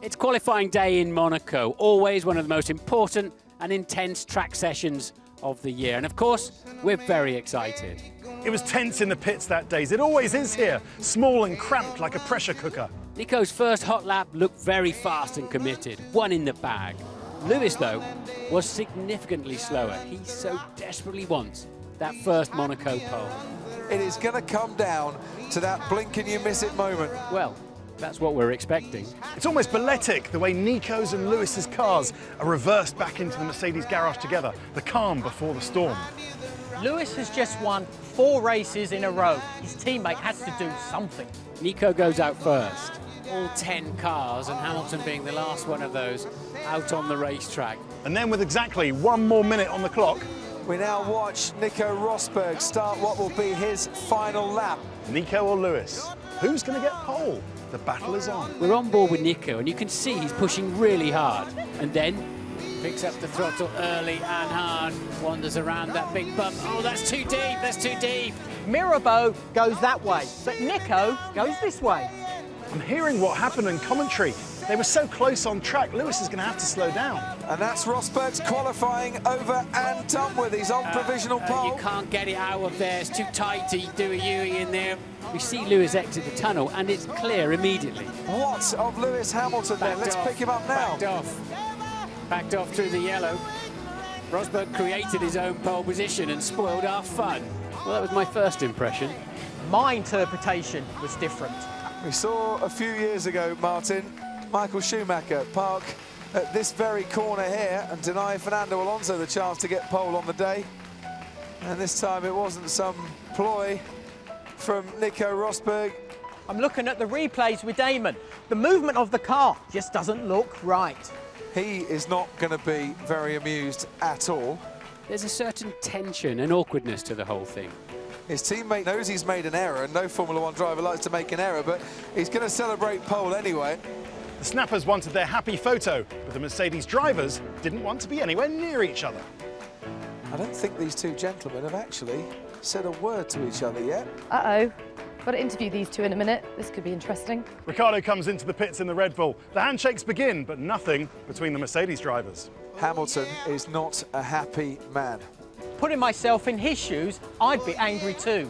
It's qualifying day in Monaco, always one of the most important and intense track sessions of the year. And of course, we're very excited. It was tense in the pits that day. It always is here, small and cramped like a pressure cooker. Nico's first hot lap looked very fast and committed, one in the bag. Lewis, though, was significantly slower. He so desperately wants that first Monaco pole. It is going to come down to that blink and you miss it moment. Well, that's what we're expecting. It's almost balletic, the way Nico's and Lewis's cars are reversed back into the Mercedes garage together, the calm before the storm. Lewis has just won 4 races in a row. His teammate has to do something. Nico goes out first. All 10 cars, and Hamilton being the last one of those, out on the racetrack. And then with exactly 1 more minute on the clock, we now watch Nico Rosberg start what will be his final lap. Nico or Lewis? Who's going to get pole? The battle is on. We're on board with Nico, and you can see he's pushing really hard. And then picks up the throttle early and hard, wanders around that big bump. Oh, that's too deep, that's too deep. Mirabeau goes that way, but Nico goes this way. I'm hearing what happened in commentary. They were so close on track, Lewis is going to have to slow down. And that's Rosberg's qualifying over and done with. He's on provisional pole. You can't get it out of there. It's too tight to do a U-ing in there. We see Lewis exit the tunnel, and it's clear immediately. What of Lewis Hamilton then? Let's pick him up now. Backed off through the yellow. Rosberg created his own pole position and spoiled our fun. Well, that was my first impression. My interpretation was different. We saw a few years ago, Martin, Michael Schumacher park at this very corner here and deny Fernando Alonso the chance to get pole on the day. And this time it wasn't some ploy from Nico Rosberg. I'm looking at the replays with Damon. The movement of the car just doesn't look right. He is not going to be very amused at all. There's a certain tension and awkwardness to the whole thing. His teammate knows he's made an error, and no Formula One driver likes to make an error, but he's going to celebrate pole anyway. The snappers wanted their happy photo, but the Mercedes drivers didn't want to be anywhere near each other. I don't think these two gentlemen have actually said a word to each other yet. Uh-oh. Got to interview these two in a minute. This could be interesting. Ricciardo comes into the pits in the Red Bull. The handshakes begin, but nothing between the Mercedes drivers. Hamilton is not a happy man. Putting myself in his shoes, I'd be angry too,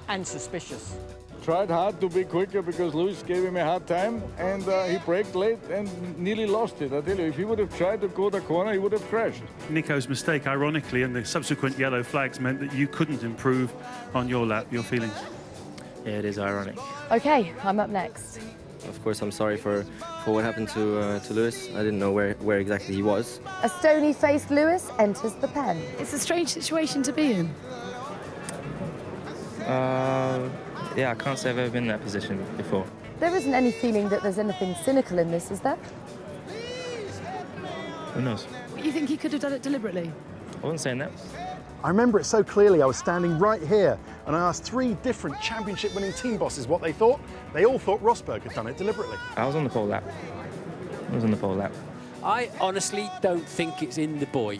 and suspicious. Tried hard to be quicker because Lewis gave him a hard time, and he braked late and nearly lost it. I tell you, if he would have tried to go the corner, he would have crashed. Nico's mistake, ironically, and the subsequent yellow flags meant that you couldn't improve on your lap. Your feelings? Yeah, it is ironic. Okay, I'm up next. Of course, I'm sorry for what happened to Lewis. I didn't know where exactly he was. A stony-faced Lewis enters the pen. It's a strange situation to be in. Yeah, I can't say I've ever been in that position before. There isn't any feeling that there's anything cynical in this, is there? Who knows? You think he could have done it deliberately? I wasn't saying that. I remember it so clearly. I was standing right here and I asked 3 different championship-winning team bosses what they thought. They all thought Rosberg had done it deliberately. I was on the pole lap. I honestly don't think it's in the boy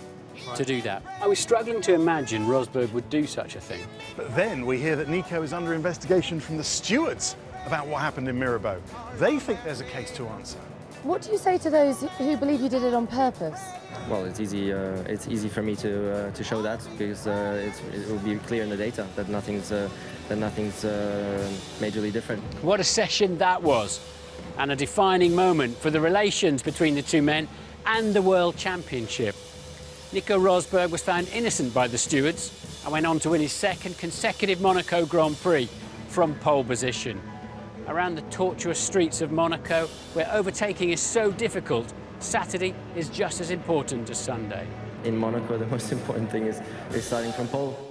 to do that. I was struggling to imagine Rosberg would do such a thing. But then we hear that Nico is under investigation from the stewards about what happened in Mirabeau. They think there's a case to answer. What do you say to those who believe you did it on purpose? Well, it's easy. It's easy for me to show that because it will be clear in the data that nothing's majorly different. What a session that was, and a defining moment for the relations between the two men and the World Championship. Nico Rosberg was found innocent by the stewards and went on to win his 2nd consecutive Monaco Grand Prix from pole position. Around the tortuous streets of Monaco, where overtaking is so difficult, Saturday is just as important as Sunday. In Monaco, the most important thing is starting from pole.